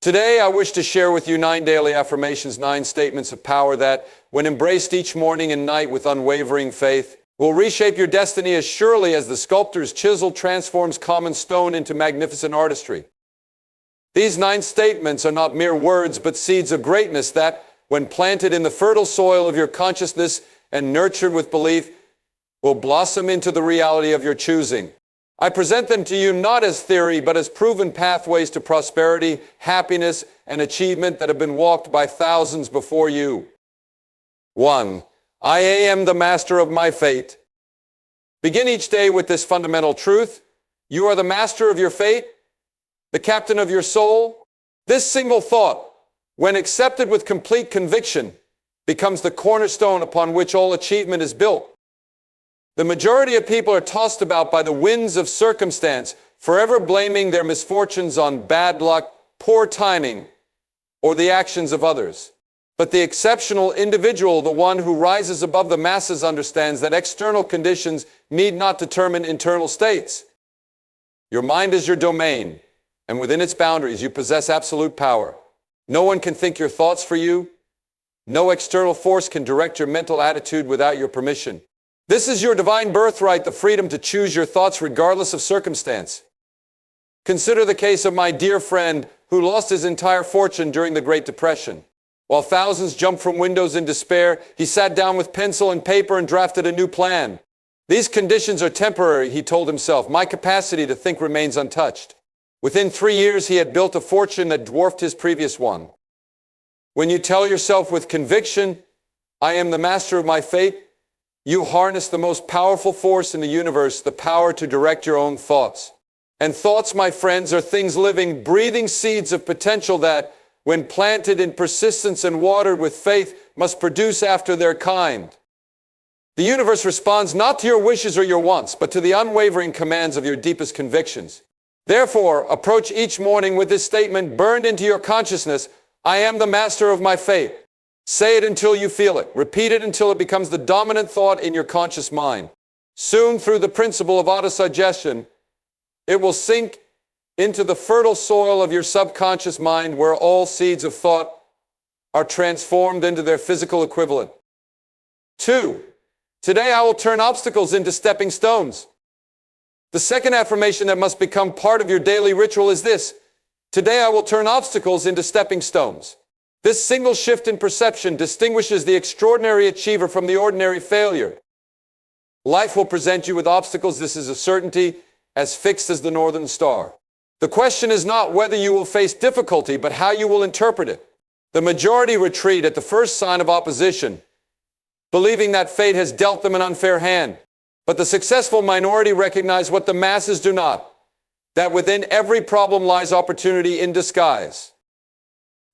Today, I wish to share with you 9 daily affirmations, 9 statements of power that, when embraced each morning and night with unwavering faith, will reshape your destiny as surely as the sculptor's chisel transforms common stone into magnificent artistry. These 9 statements are not mere words, but seeds of greatness that, when planted in the fertile soil of your consciousness and nurtured with belief, will blossom into the reality of your choosing. I present them to you not as theory, but as proven pathways to prosperity, happiness, and achievement that have been walked by thousands before you. 1. I am the master of my fate. Begin each day with this fundamental truth. You are the master of your fate, the captain of your soul. This single thought, when accepted with complete conviction, becomes the cornerstone upon which all achievement is built. The majority of people are tossed about by the winds of circumstance, forever blaming their misfortunes on bad luck, poor timing, or the actions of others. But the exceptional individual, the one who rises above the masses, understands that external conditions need not determine internal states. Your mind is your domain, and within its boundaries you possess absolute power. No one can think your thoughts for you. No external force can direct your mental attitude without your permission. This is your divine birthright, the freedom to choose your thoughts regardless of circumstance. Consider the case of my dear friend who lost his entire fortune during the Great Depression. While thousands jumped from windows in despair, he sat down with pencil and paper and drafted a new plan. These conditions are temporary, he told himself. My capacity to think remains untouched. Within 3 years, he had built a fortune that dwarfed his previous one. When you tell yourself with conviction, I am the master of my fate, you harness the most powerful force in the universe, the power to direct your own thoughts. And thoughts, my friends, are things living, breathing seeds of potential that, when planted in persistence and watered with faith, must produce after their kind. The universe responds not to your wishes or your wants, but to the unwavering commands of your deepest convictions. Therefore, approach each morning with this statement burned into your consciousness: I am the master of my fate. Say it until you feel it. Repeat it until it becomes the dominant thought in your conscious mind. Soon, through the principle of autosuggestion, it will sink into the fertile soil of your subconscious mind, where all seeds of thought are transformed into their physical equivalent. 2. Today I will turn obstacles into stepping stones. The second affirmation that must become part of your daily ritual is this: today I will turn obstacles into stepping stones. This single shift in perception distinguishes the extraordinary achiever from the ordinary failure. Life will present you with obstacles. This is a certainty, as fixed as the northern star. The question is not whether you will face difficulty, but how you will interpret it. The majority retreat at the first sign of opposition, believing that fate has dealt them an unfair hand. But the successful minority recognize what the masses do not: that within every problem lies opportunity in disguise.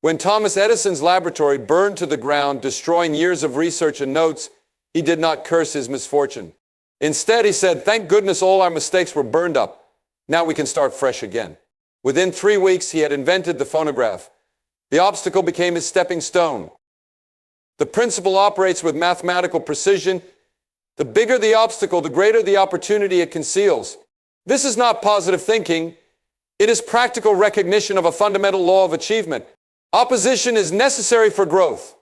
When Thomas Edison's laboratory burned to the ground, destroying years of research and notes, he did not curse his misfortune. Instead, he said, "Thank goodness all our mistakes were burned up. Now we can start fresh again." Within 3 weeks, he had invented the phonograph. The obstacle became his stepping stone. The principle operates with mathematical precision. The bigger the obstacle, the greater the opportunity it conceals. This is not positive thinking. It is practical recognition of a fundamental law of achievement. Opposition is necessary for growth,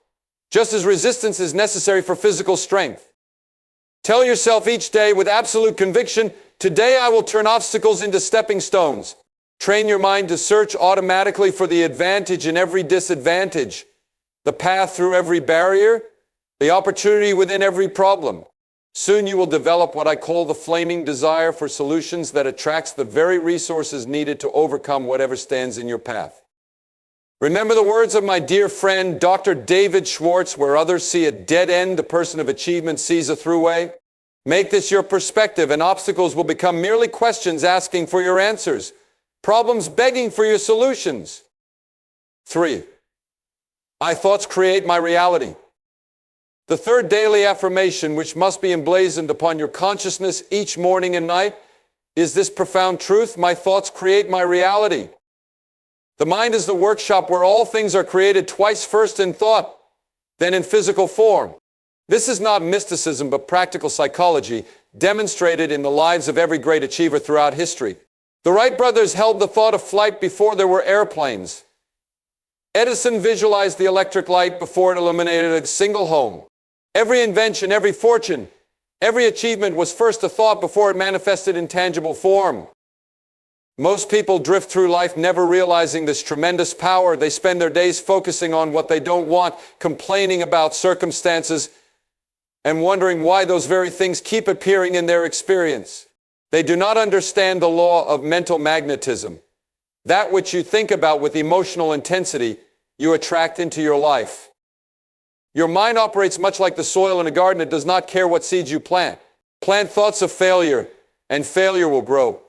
just as resistance is necessary for physical strength. Tell yourself each day with absolute conviction, today I will turn obstacles into stepping stones. Train your mind to search automatically for the advantage in every disadvantage, the path through every barrier, the opportunity within every problem. Soon you will develop what I call the flaming desire for solutions that attracts the very resources needed to overcome whatever stands in your path. Remember the words of my dear friend, Dr. David Schwartz: where others see a dead end, the person of achievement sees a throughway. Make this your perspective, and obstacles will become merely questions asking for your answers, problems begging for your solutions. 3. My thoughts create my reality. The third daily affirmation, which must be emblazoned upon your consciousness each morning and night, is this profound truth: my thoughts create my reality. The mind is the workshop where all things are created twice, first in thought, then in physical form. This is not mysticism, but practical psychology, demonstrated in the lives of every great achiever throughout history. The Wright brothers held the thought of flight before there were airplanes. Edison visualized the electric light before it illuminated a single home. Every invention, every fortune, every achievement was first a thought before it manifested in tangible form. Most people drift through life never realizing this tremendous power. They spend their days focusing on what they don't want, complaining about circumstances, and wondering why those very things keep appearing in their experience. They do not understand the law of mental magnetism. That which you think about with emotional intensity, you attract into your life. Your mind operates much like the soil in a garden. It does not care what seeds you plant. Plant thoughts of failure, and failure will grow.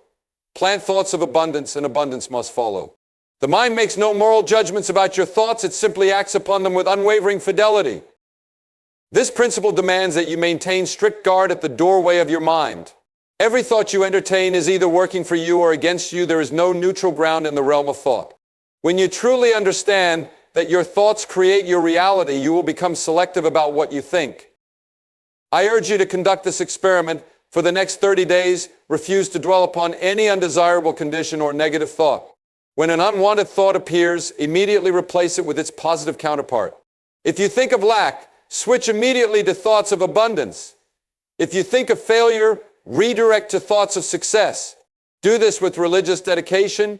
Plant thoughts of abundance, and abundance must follow. The mind makes no moral judgments about your thoughts. It simply acts upon them with unwavering fidelity. This principle demands that you maintain strict guard at the doorway of your mind. Every thought you entertain is either working for you or against you. There is no neutral ground in the realm of thought. When you truly understand that your thoughts create your reality, you will become selective about what you think. I urge you to conduct this experiment. For the next 30 days, refuse to dwell upon any undesirable condition or negative thought. When an unwanted thought appears, immediately replace it with its positive counterpart. If you think of lack, switch immediately to thoughts of abundance. If you think of failure, redirect to thoughts of success. Do this with religious dedication,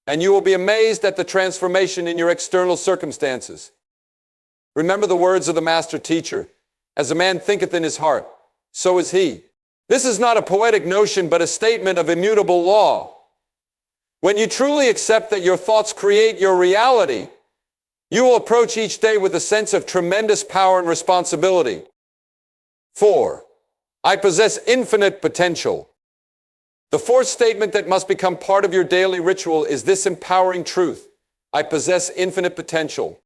and you will be amazed at the transformation in your external circumstances. Remember the words of the master teacher, "As a man thinketh in his heart, so is he." This is not a poetic notion, but a statement of immutable law. When you truly accept that your thoughts create your reality, you will approach each day with a sense of tremendous power and responsibility. 4. I possess infinite potential. The fourth statement that must become part of your daily ritual is this empowering truth: I possess infinite potential.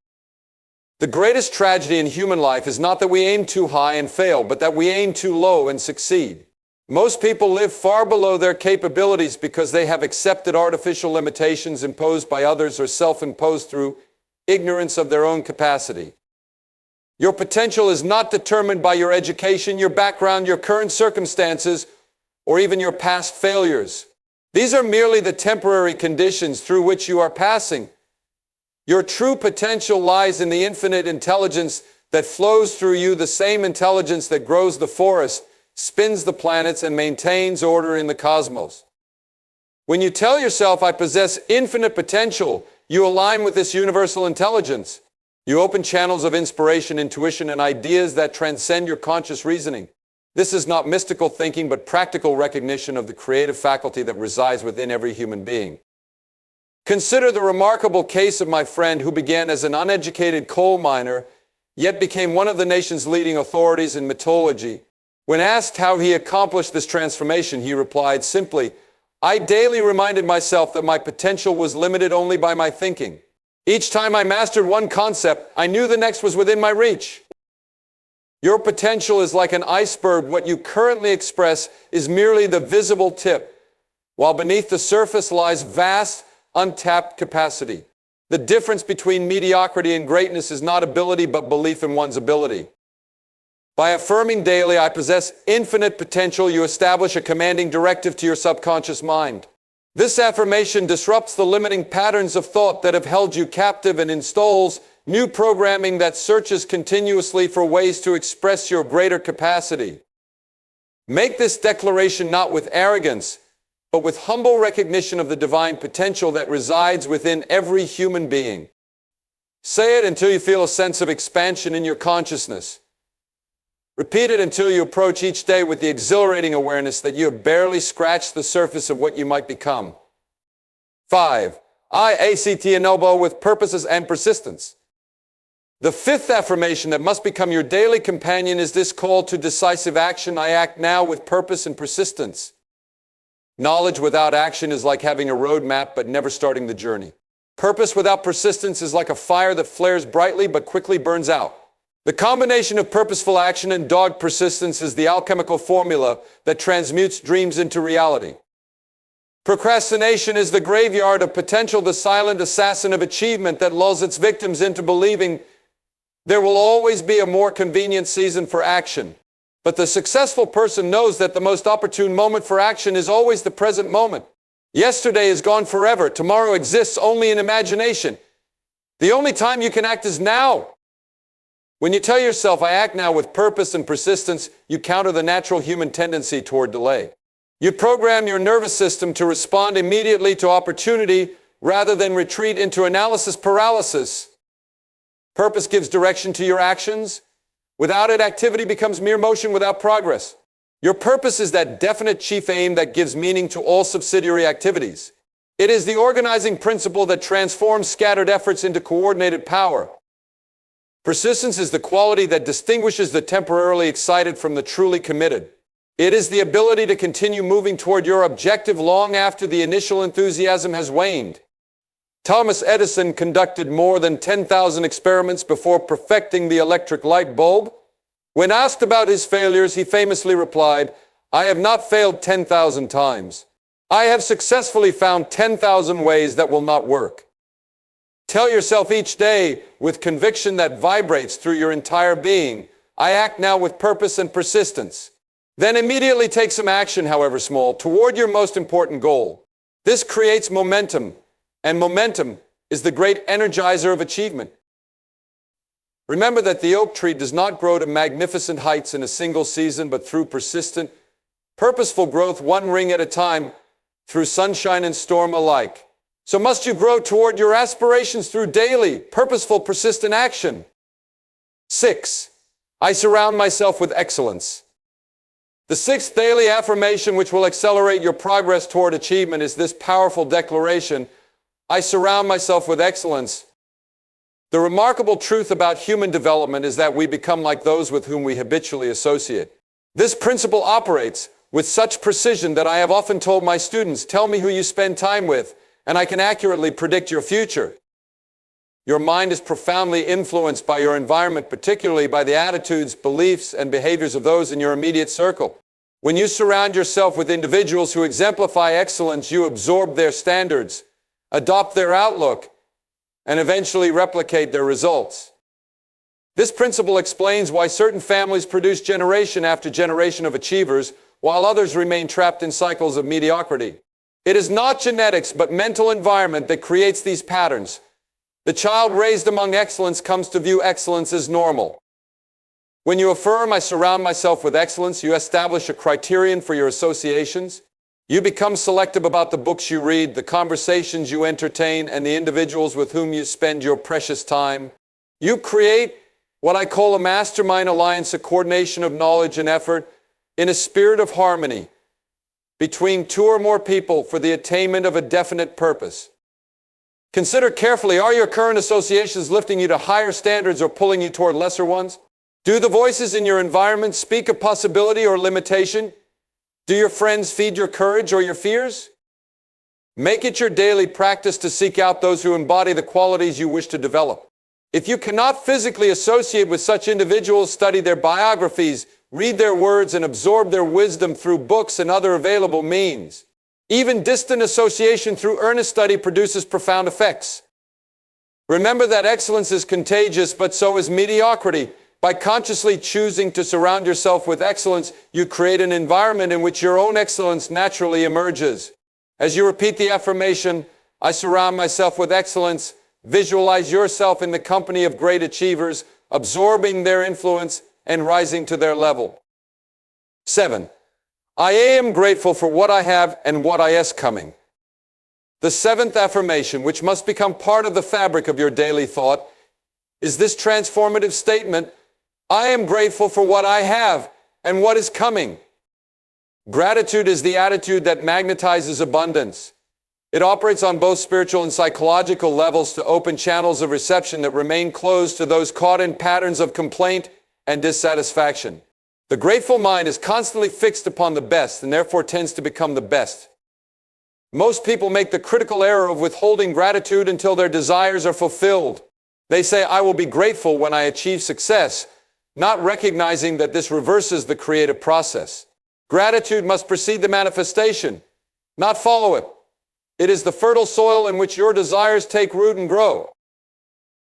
The greatest tragedy in human life is not that we aim too high and fail, but that we aim too low and succeed. Most people live far below their capabilities because they have accepted artificial limitations imposed by others or self-imposed through ignorance of their own capacity. Your potential is not determined by your education, your background, your current circumstances, or even your past failures. These are merely the temporary conditions through which you are passing. Your true potential lies in the infinite intelligence that flows through you, the same intelligence that grows the forest, spins the planets, and maintains order in the cosmos. When you tell yourself, "I possess infinite potential," you align with this universal intelligence. You open channels of inspiration, intuition, and ideas that transcend your conscious reasoning. This is not mystical thinking, but practical recognition of the creative faculty that resides within every human being. Consider the remarkable case of my friend who began as an uneducated coal miner, yet became one of the nation's leading authorities in mythology. When asked how he accomplished this transformation, he replied simply, "I daily reminded myself that my potential was limited only by my thinking. Each time I mastered one concept, I knew the next was within my reach." Your potential is like an iceberg. What you currently express is merely the visible tip, while beneath the surface lies vast, untapped capacity. The difference between mediocrity and greatness is not ability, but belief in one's ability. By affirming daily, "I possess infinite potential," you establish a commanding directive to your subconscious mind. This affirmation disrupts the limiting patterns of thought that have held you captive and installs new programming that searches continuously for ways to express your greater capacity. Make this declaration not with arrogance, but with humble recognition of the divine potential that resides within every human being. Say it until you feel a sense of expansion in your consciousness. Repeat it until you approach each day with the exhilarating awareness that you have barely scratched the surface of what you might become. 5. I act ennoble with purposes and persistence. The fifth affirmation that must become your daily companion is this call to decisive action: I act now with purpose and persistence. Knowledge without action is like having a road map but never starting the journey. Purpose without persistence is like a fire that flares brightly but quickly burns out. The combination of purposeful action and dogged persistence is the alchemical formula that transmutes dreams into reality. Procrastination is the graveyard of potential, the silent assassin of achievement that lulls its victims into believing there will always be a more convenient season for action. But the successful person knows that the most opportune moment for action is always the present moment. Yesterday is gone forever. Tomorrow exists only in imagination. The only time you can act is now. When you tell yourself, I act now with purpose and persistence, you counter the natural human tendency toward delay. You program your nervous system to respond immediately to opportunity rather than retreat into analysis paralysis. Purpose gives direction to your actions. Without it, activity becomes mere motion without progress. Your purpose is that definite chief aim that gives meaning to all subsidiary activities. It is the organizing principle that transforms scattered efforts into coordinated power. Persistence is the quality that distinguishes the temporarily excited from the truly committed. It is the ability to continue moving toward your objective long after the initial enthusiasm has waned. Thomas Edison conducted more than 10,000 experiments before perfecting the electric light bulb. When asked about his failures, he famously replied, I have not failed 10,000 times. I have successfully found 10,000 ways that will not work. Tell yourself each day with conviction that vibrates through your entire being, I act now with purpose and persistence. Then immediately take some action, however small, toward your most important goal. This creates momentum, and momentum is the great energizer of achievement. Remember that the oak tree does not grow to magnificent heights in a single season, but through persistent, purposeful growth, one ring at a time, through sunshine and storm alike. So must you grow toward your aspirations through daily, purposeful, persistent action. 6. I surround myself with excellence. The sixth daily affirmation which will accelerate your progress toward achievement is this powerful declaration, I surround myself with excellence. The remarkable truth about human development is that we become like those with whom we habitually associate. This principle operates with such precision that I have often told my students, tell me who you spend time with, and I can accurately predict your future. Your mind is profoundly influenced by your environment, particularly by the attitudes, beliefs, and behaviors of those in your immediate circle. When you surround yourself with individuals who exemplify excellence, you absorb their standards, adopt their outlook, and eventually replicate their results. This principle explains why certain families produce generation after generation of achievers, while others remain trapped in cycles of mediocrity. It is not genetics, but mental environment that creates these patterns. The child raised among excellence comes to view excellence as normal. When you affirm, I surround myself with excellence, you establish a criterion for your associations. You become selective about the books you read, the conversations you entertain, and the individuals with whom you spend your precious time. You create what I call a mastermind alliance, a coordination of knowledge and effort in a spirit of harmony between two or more people for the attainment of a definite purpose. Consider carefully, are your current associations lifting you to higher standards or pulling you toward lesser ones? Do the voices in your environment speak a possibility or limitation? Do your friends feed your courage or your fears? Make it your daily practice to seek out those who embody the qualities you wish to develop. If you cannot physically associate with such individuals, study their biographies, read their words, and absorb their wisdom through books and other available means. Even distant association through earnest study produces profound effects. Remember that excellence is contagious, but so is mediocrity. By consciously choosing to surround yourself with excellence, you create an environment in which your own excellence naturally emerges. As you repeat the affirmation, I surround myself with excellence, visualize yourself in the company of great achievers, absorbing their influence and rising to their level. 7. I am grateful for what I have and what is coming. The seventh affirmation, which must become part of the fabric of your daily thought, is this transformative statement, I am grateful for what I have and what is coming. Gratitude is the attitude that magnetizes abundance. It operates on both spiritual and psychological levels to open channels of reception that remain closed to those caught in patterns of complaint and dissatisfaction. The grateful mind is constantly fixed upon the best and therefore tends to become the best. Most people make the critical error of withholding gratitude until their desires are fulfilled. They say, I will be grateful when I achieve success, not recognizing that this reverses the creative process. Gratitude must precede the manifestation, not follow it. It is the fertile soil in which your desires take root and grow.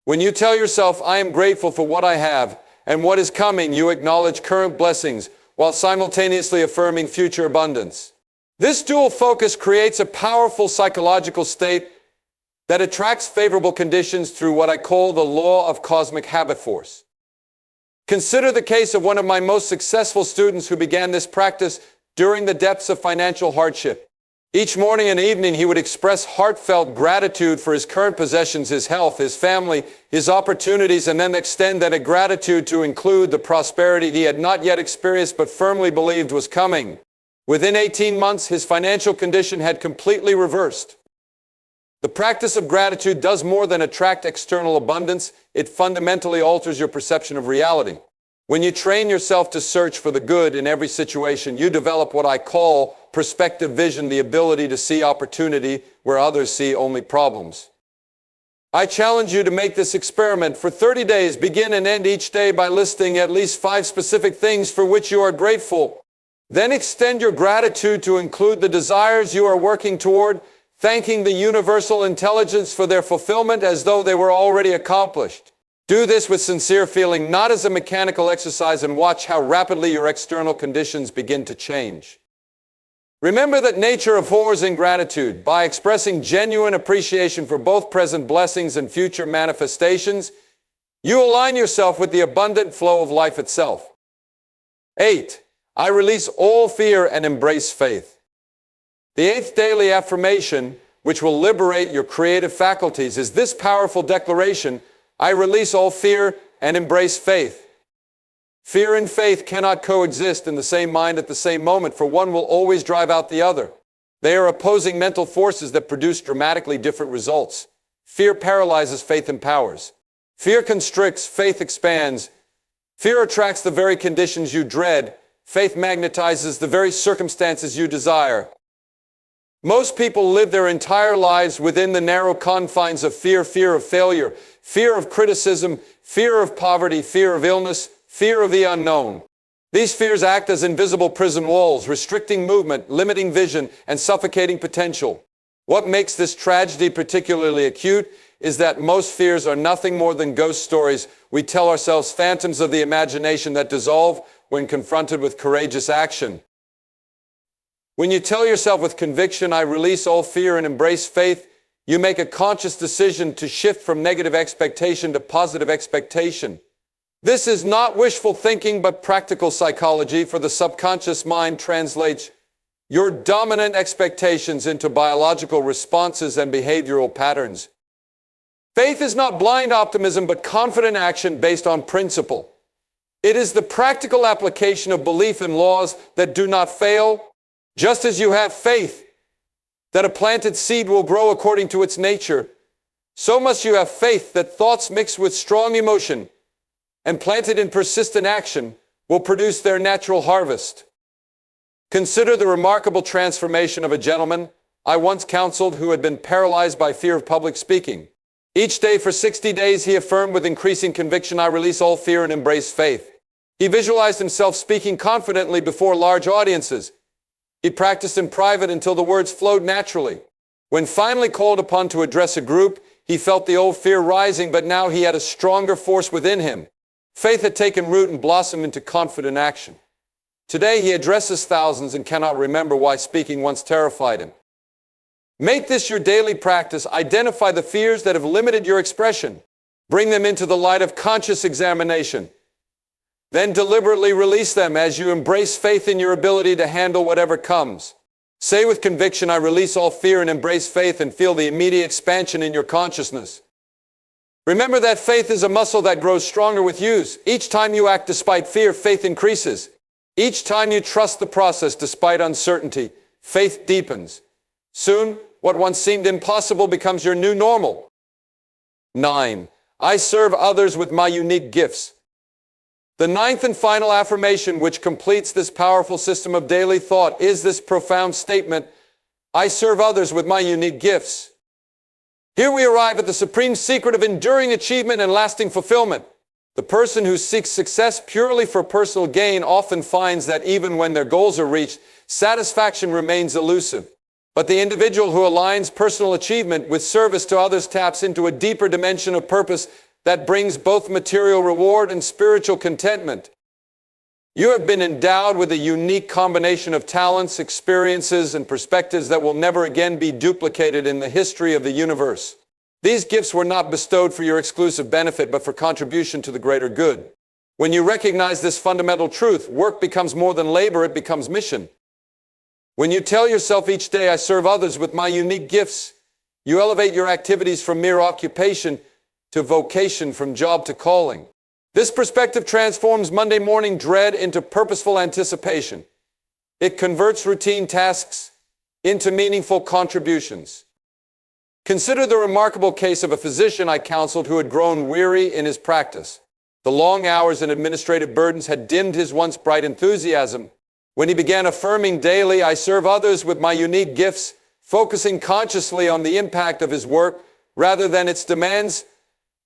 When you tell yourself, I am grateful for what I have and what is coming, you acknowledge current blessings while simultaneously affirming future abundance. This dual focus creates a powerful psychological state that attracts favorable conditions through what I call the law of cosmic habit force. Consider the case of one of my most successful students who began this practice during the depths of financial hardship. Each morning and evening, he would express heartfelt gratitude for his current possessions, his health, his family, his opportunities, and then extend that gratitude to include the prosperity he had not yet experienced but firmly believed was coming. Within 18 months, his financial condition had completely reversed. The practice of gratitude does more than attract external abundance. It fundamentally alters your perception of reality. When you train yourself to search for the good in every situation, you develop what I call perspective vision, the ability to see opportunity where others see only problems. I challenge you to make this experiment for 30 days. Begin and end each day by listing at least 5 specific things for which you are grateful. Then extend your gratitude to include the desires you are working toward, thanking the universal intelligence for their fulfillment as though they were already accomplished. Do this with sincere feeling, not as a mechanical exercise, and watch how rapidly your external conditions begin to change. Remember that nature abhors ingratitude. By expressing genuine appreciation for both present blessings and future manifestations, you align yourself with the abundant flow of life itself. 8. I release all fear and embrace faith. The 8th daily affirmation, which will liberate your creative faculties, is this powerful declaration: I release all fear and embrace faith. Fear and faith cannot coexist in the same mind at the same moment, for one will always drive out the other. They are opposing mental forces that produce dramatically different results. Fear paralyzes, faith empowers. Fear constricts, faith expands. Fear attracts the very conditions you dread. Faith magnetizes the very circumstances you desire. Most people live their entire lives within the narrow confines of fear: fear of failure, fear of criticism, fear of poverty, fear of illness, fear of the unknown. These fears act as invisible prison walls, restricting movement, limiting vision, and suffocating potential. What makes this tragedy particularly acute is that most fears are nothing more than ghost stories we tell ourselves, phantoms of the imagination that dissolve when confronted with courageous action. When you tell yourself with conviction, I release all fear and embrace faith, you make a conscious decision to shift from negative expectation to positive expectation. This is not wishful thinking, but practical psychology, for the subconscious mind translates your dominant expectations into biological responses and behavioral patterns. Faith is not blind optimism, but confident action based on principle. It is the practical application of belief in laws that do not fail. Just as you have faith that a planted seed will grow according to its nature, so must you have faith that thoughts mixed with strong emotion and planted in persistent action will produce their natural harvest. Consider the remarkable transformation of a gentleman I once counseled who had been paralyzed by fear of public speaking. Each day for 60 days, he affirmed with increasing conviction, I release all fear and embrace faith. He visualized himself speaking confidently before large audiences. He practiced in private until the words flowed naturally. When finally called upon to address a group, he felt the old fear rising, but now he had a stronger force within him. Faith had taken root and blossomed into confident action. Today he addresses thousands and cannot remember why speaking once terrified him. Make this your daily practice. Identify the fears that have limited your expression. Bring them into the light of conscious examination. Then deliberately release them as you embrace faith in your ability to handle whatever comes. Say with conviction, I release all fear and embrace faith, and feel the immediate expansion in your consciousness. Remember that faith is a muscle that grows stronger with use. Each time you act despite fear, faith increases. Each time you trust the process despite uncertainty, faith deepens. Soon, what once seemed impossible becomes your new normal. 9. I serve others with my unique gifts. The 9th and final affirmation, which completes this powerful system of daily thought, is this profound statement: I serve others with my unique gifts. Here we arrive at the supreme secret of enduring achievement and lasting fulfillment. The person who seeks success purely for personal gain often finds that even when their goals are reached, satisfaction remains elusive. But the individual who aligns personal achievement with service to others taps into a deeper dimension of purpose that brings both material reward and spiritual contentment. You have been endowed with a unique combination of talents, experiences, and perspectives that will never again be duplicated in the history of the universe. These gifts were not bestowed for your exclusive benefit, but for contribution to the greater good. When you recognize this fundamental truth, work becomes more than labor, it becomes mission. When you tell yourself each day, I serve others with my unique gifts, you elevate your activities from mere occupation to vocation, from job to calling. This perspective transforms Monday morning dread into purposeful anticipation. It converts routine tasks into meaningful contributions. Consider the remarkable case of a physician I counseled who had grown weary in his practice. The long hours and administrative burdens had dimmed his once bright enthusiasm. When he began affirming daily, I serve others with my unique gifts, focusing consciously on the impact of his work rather than its demands,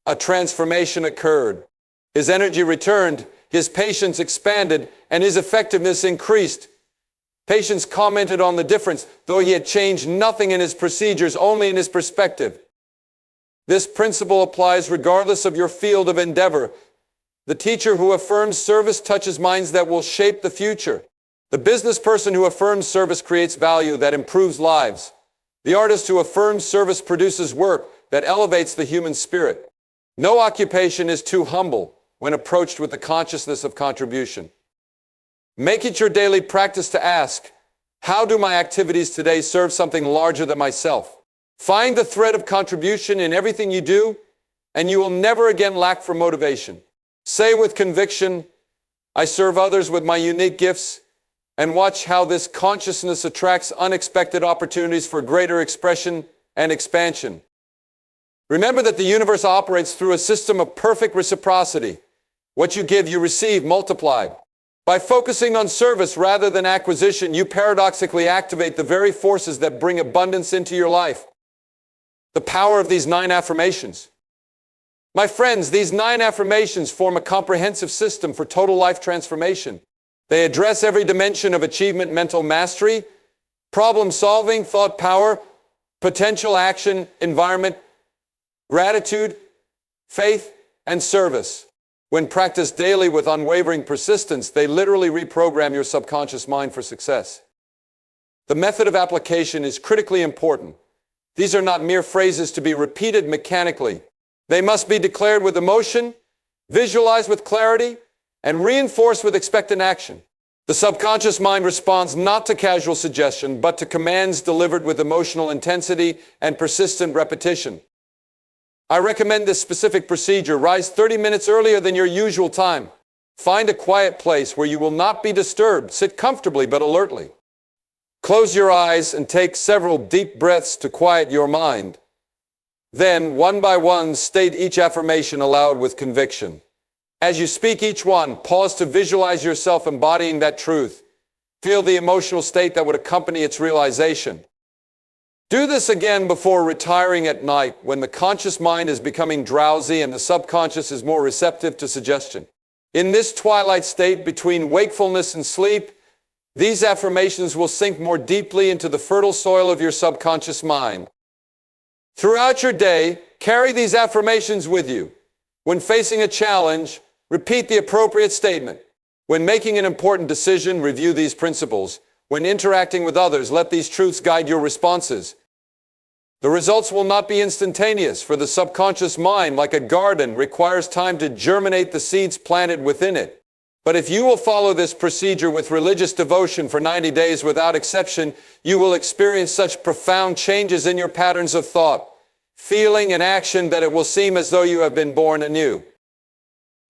a transformation occurred. His energy returned, his patience expanded, and his effectiveness increased. Patients commented on the difference, though he had changed nothing in his procedures, only in his perspective. This principle applies regardless of your field of endeavor. The teacher who affirms service touches minds that will shape the future. The business person who affirms service creates value that improves lives. The artist who affirms service produces work that elevates the human spirit. No occupation is too humble when approached with the consciousness of contribution. Make it your daily practice to ask, how do my activities today serve something larger than myself? Find the thread of contribution in everything you do, and you will never again lack for motivation. Say with conviction, I serve others with my unique gifts, and watch how this consciousness attracts unexpected opportunities for greater expression and expansion. Remember that the universe operates through a system of perfect reciprocity. What you give, you receive multiplied. By focusing on service rather than acquisition, you paradoxically activate the very forces that bring abundance into your life. The power of these 9 affirmations. My friends, these 9 affirmations form a comprehensive system for total life transformation. They address every dimension of achievement, mental mastery, problem solving, thought power, potential action, environment, gratitude, faith, and service. When practiced daily with unwavering persistence, they literally reprogram your subconscious mind for success. The method of application is critically important. These are not mere phrases to be repeated mechanically. They must be declared with emotion, visualized with clarity, and reinforced with expectant action. The subconscious mind responds not to casual suggestion, but to commands delivered with emotional intensity and persistent repetition. I recommend this specific procedure. Rise 30 minutes earlier than your usual time. Find a quiet place where you will not be disturbed. Sit comfortably but alertly. Close your eyes and take several deep breaths to quiet your mind. Then, one by one, state each affirmation aloud with conviction. As you speak each one, pause to visualize yourself embodying that truth. Feel the emotional state that would accompany its realization. Do this again before retiring at night when the conscious mind is becoming drowsy and the subconscious is more receptive to suggestion. In this twilight state between wakefulness and sleep, these affirmations will sink more deeply into the fertile soil of your subconscious mind. Throughout your day, carry these affirmations with you. When facing a challenge, repeat the appropriate statement. When making an important decision, review these principles. When interacting with others, let these truths guide your responses. The results will not be instantaneous, for the subconscious mind, like a garden, requires time to germinate the seeds planted within it. But if you will follow this procedure with religious devotion for 90 days without exception, you will experience such profound changes in your patterns of thought, feeling, and action that it will seem as though you have been born anew.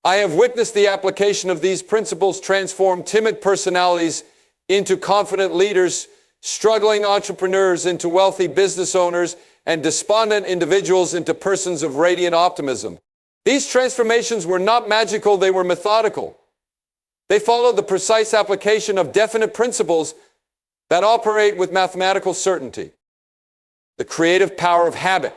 I have witnessed the application of these principles transform timid personalities into confident leaders, struggling entrepreneurs into wealthy business owners, and despondent individuals into persons of radiant optimism. These transformations were not magical, they were methodical. They followed the precise application of definite principles that operate with mathematical certainty. The creative power of habit.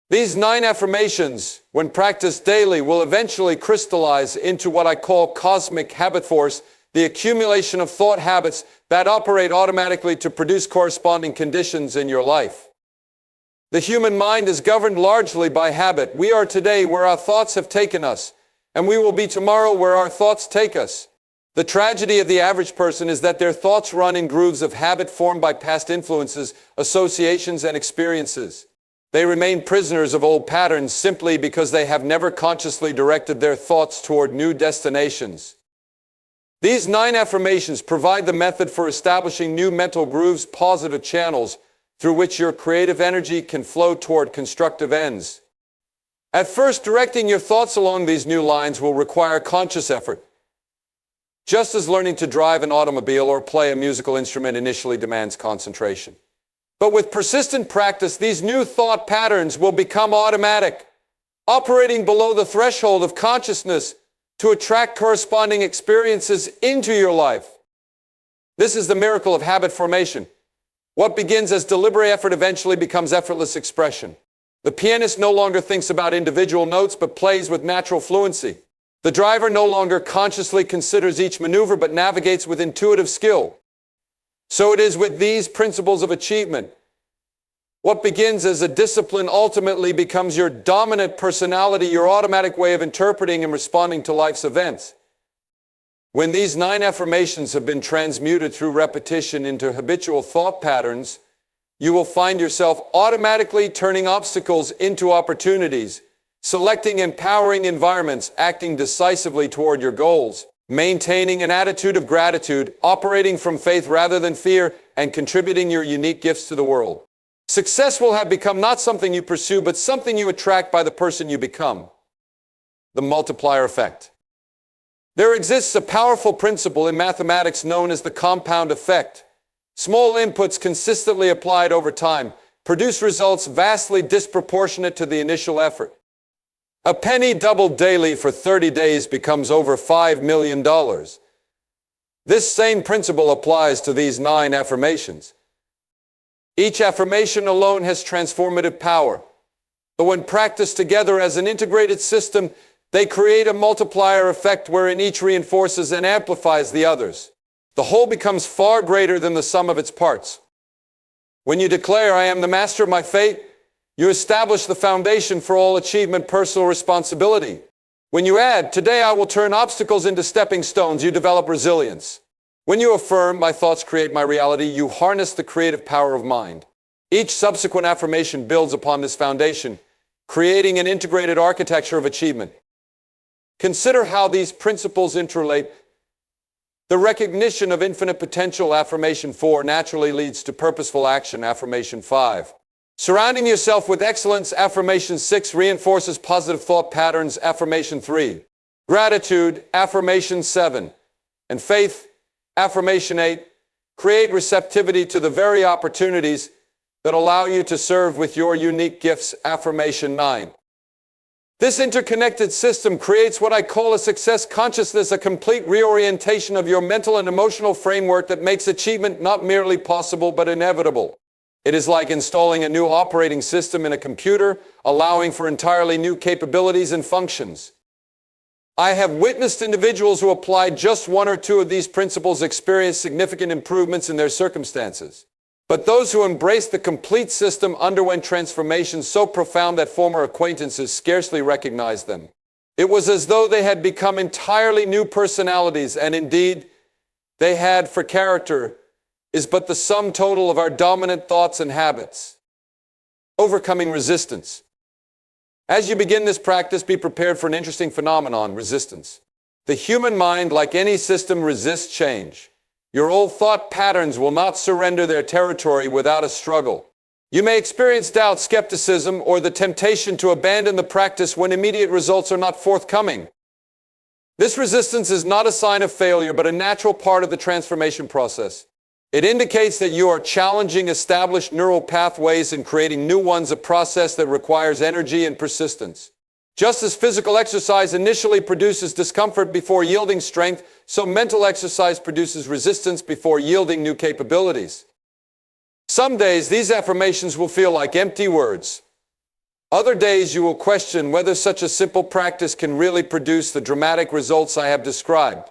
These 9 affirmations, when practiced daily, will eventually crystallize into what I call cosmic habit force, the accumulation of thought habits that operate automatically to produce corresponding conditions in your life. The human mind is governed largely by habit. We are today where our thoughts have taken us, and we will be tomorrow where our thoughts take us. The tragedy of the average person is that their thoughts run in grooves of habit formed by past influences, associations, and experiences. They remain prisoners of old patterns simply because they have never consciously directed their thoughts toward new destinations. These 9 affirmations provide the method for establishing new mental grooves, positive channels through which your creative energy can flow toward constructive ends. At first, directing your thoughts along these new lines will require conscious effort, just as learning to drive an automobile or play a musical instrument initially demands concentration. But with persistent practice, these new thought patterns will become automatic, operating below the threshold of consciousness to attract corresponding experiences into your life. This is the miracle of habit formation. What begins as deliberate effort eventually becomes effortless expression. The pianist no longer thinks about individual notes but plays with natural fluency. The driver no longer consciously considers each maneuver but navigates with intuitive skill. So it is with these principles of achievement. What begins as a discipline ultimately becomes your dominant personality, your automatic way of interpreting and responding to life's events. When these 9 affirmations have been transmuted through repetition into habitual thought patterns, you will find yourself automatically turning obstacles into opportunities, selecting empowering environments, acting decisively toward your goals, maintaining an attitude of gratitude, operating from faith rather than fear, and contributing your unique gifts to the world. Success will have become not something you pursue, but something you attract by the person you become. The multiplier effect. There exists a powerful principle in mathematics known as the compound effect. Small inputs consistently applied over time produce results vastly disproportionate to the initial effort. A penny doubled daily for 30 days becomes over $5 million. This same principle applies to these 9 affirmations. Each affirmation alone has transformative power, but when practiced together as an integrated system, they create a multiplier effect wherein each reinforces and amplifies the others. The whole becomes far greater than the sum of its parts. When you declare, "I am the master of my fate," you establish the foundation for all achievement, personal responsibility. When you add, "Today I will turn obstacles into stepping stones," you develop resilience. When you affirm, "My thoughts create my reality," you harness the creative power of mind. Each subsequent affirmation builds upon this foundation, creating an integrated architecture of achievement. Consider how these principles interrelate. The recognition of infinite potential, affirmation 4, naturally leads to purposeful action, affirmation 5. Surrounding yourself with excellence, affirmation 6, reinforces positive thought patterns, affirmation 3. Gratitude, affirmation 7. And faith, affirmation 8, create receptivity to the very opportunities that allow you to serve with your unique gifts, affirmation 9. This interconnected system creates what I call a success consciousness, a complete reorientation of your mental and emotional framework that makes achievement not merely possible but inevitable. It is like installing a new operating system in a computer, allowing for entirely new capabilities and functions. I have witnessed individuals who applied just 1 or 2 of these principles experience significant improvements in their circumstances. But those who embraced the complete system underwent transformations so profound that former acquaintances scarcely recognized them. It was as though they had become entirely new personalities, and indeed, they had, for character is but the sum total of our dominant thoughts and habits. Overcoming resistance. As you begin this practice, be prepared for an interesting phenomenon, resistance. The human mind, like any system, resists change. Your old thought patterns will not surrender their territory without a struggle. You may experience doubt, skepticism, or the temptation to abandon the practice when immediate results are not forthcoming. This resistance is not a sign of failure, but a natural part of the transformation process. It indicates that you are challenging established neural pathways and creating new ones, a process that requires energy and persistence. Just as physical exercise initially produces discomfort before yielding strength, so mental exercise produces resistance before yielding new capabilities. Some days, these affirmations will feel like empty words. Other days, you will question whether such a simple practice can really produce the dramatic results I have described.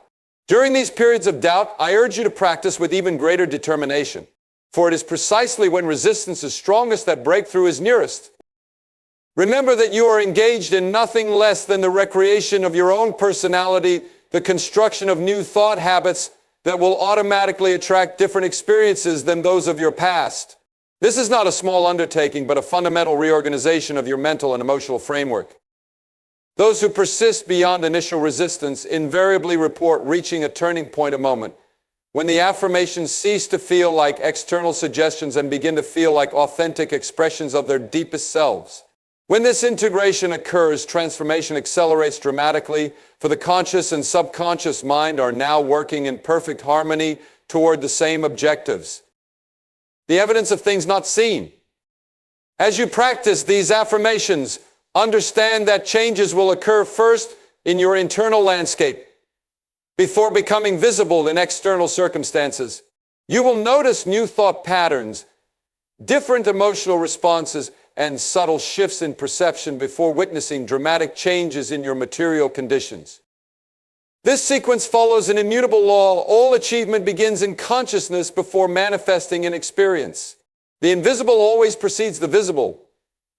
During these periods of doubt, I urge you to practice with even greater determination, for it is precisely when resistance is strongest that breakthrough is nearest. Remember that you are engaged in nothing less than the recreation of your own personality, the construction of new thought habits that will automatically attract different experiences than those of your past. This is not a small undertaking, but a fundamental reorganization of your mental and emotional framework. Those who persist beyond initial resistance invariably report reaching a turning point, a moment when the affirmations cease to feel like external suggestions and begin to feel like authentic expressions of their deepest selves. When this integration occurs, transformation accelerates dramatically, for the conscious and subconscious mind are now working in perfect harmony toward the same objectives. The evidence of things not seen. As you practice these affirmations, understand that changes will occur first in your internal landscape before becoming visible in external circumstances. You will notice new thought patterns, different emotional responses, and subtle shifts in perception before witnessing dramatic changes in your material conditions. This sequence follows an immutable law. All achievement begins in consciousness before manifesting in experience. The invisible always precedes the visible.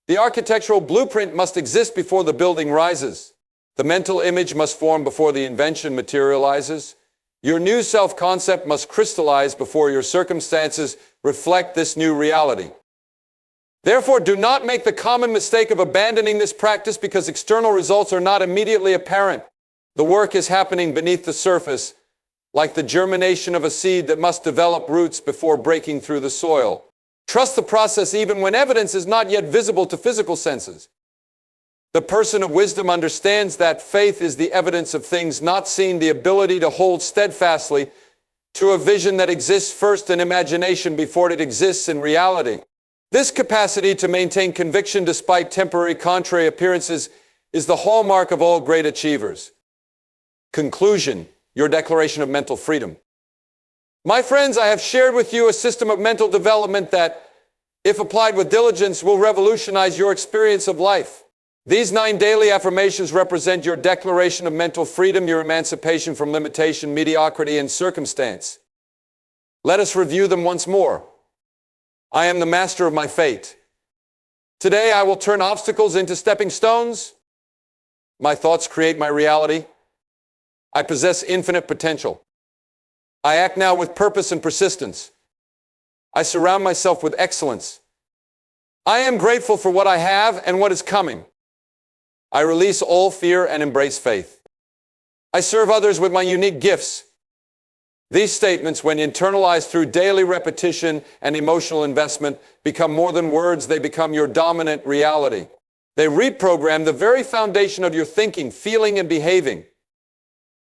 The architectural blueprint must exist before the building rises. The mental image must form before the invention materializes. Your new self-concept must crystallize before your circumstances reflect this new reality. Therefore, do not make the common mistake of abandoning this practice because external results are not immediately apparent. The work is happening beneath the surface, like the germination of a seed that must develop roots before breaking through the soil. Trust the process even when evidence is not yet visible to physical senses. The person of wisdom understands that faith is the evidence of things not seen, the ability to hold steadfastly to a vision that exists first in imagination before it exists in reality. This capacity to maintain conviction despite temporary contrary appearances is the hallmark of all great achievers. Conclusion, your declaration of mental freedom. My friends, I have shared with you a system of mental development that, if applied with diligence, will revolutionize your experience of life. These 9 daily affirmations represent your declaration of mental freedom, your emancipation from limitation, mediocrity, and circumstance. Let us review them once more. I am the master of my fate. Today I will turn obstacles into stepping stones. My thoughts create my reality. I possess infinite potential. I act now with purpose and persistence. I surround myself with excellence. I am grateful for what I have and what is coming. I release all fear and embrace faith. I serve others with my unique gifts. These statements, when internalized through daily repetition and emotional investment, become more than words. They become your dominant reality. They reprogram the very foundation of your thinking, feeling, and behaving.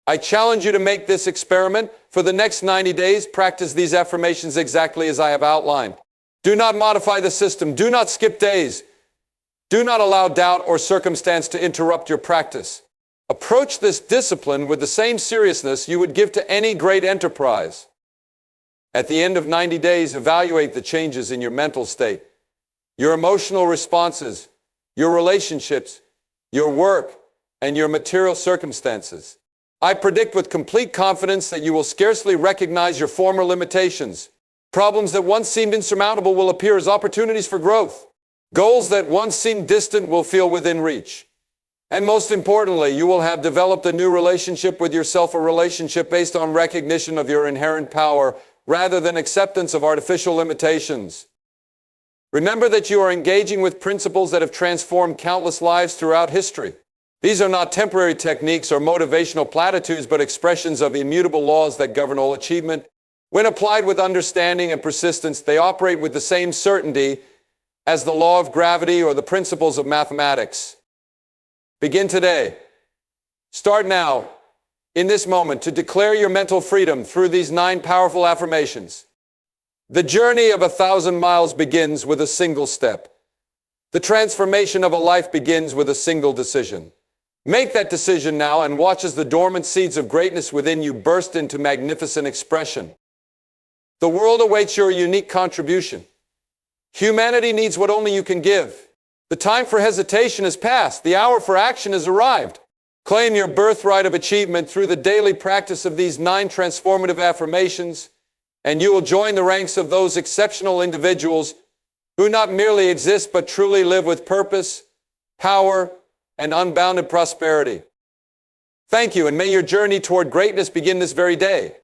I challenge you to make this experiment. For the next 90 days, practice these affirmations exactly as I have outlined. Do not modify the system. Do not skip days. Do not allow doubt or circumstance to interrupt your practice. Approach this discipline with the same seriousness you would give to any great enterprise. At the end of 90 days, evaluate the changes in your mental state, your emotional responses, your relationships, your work, and your material circumstances. I predict with complete confidence that you will scarcely recognize your former limitations. Problems that once seemed insurmountable will appear as opportunities for growth. Goals that once seemed distant will feel within reach. And most importantly, you will have developed a new relationship with yourself, a relationship based on recognition of your inherent power rather than acceptance of artificial limitations. Remember that you are engaging with principles that have transformed countless lives throughout history. These are not temporary techniques or motivational platitudes, but expressions of immutable laws that govern all achievement. When applied with understanding and persistence, they operate with the same certainty as the law of gravity or the principles of mathematics. Begin today. Start now, in this moment, to declare your mental freedom through these 9 powerful affirmations. The journey of 1,000 miles begins with a single step. The transformation of a life begins with a single decision. Make that decision now and watch as the dormant seeds of greatness within you burst into magnificent expression. The world awaits your unique contribution. Humanity needs what only you can give. The time for hesitation has passed. The hour for action has arrived. Claim your birthright of achievement through the daily practice of these 9 transformative affirmations, and you will join the ranks of those exceptional individuals who not merely exist but truly live with purpose, power, and unbounded prosperity. Thank you, and may your journey toward greatness begin this very day.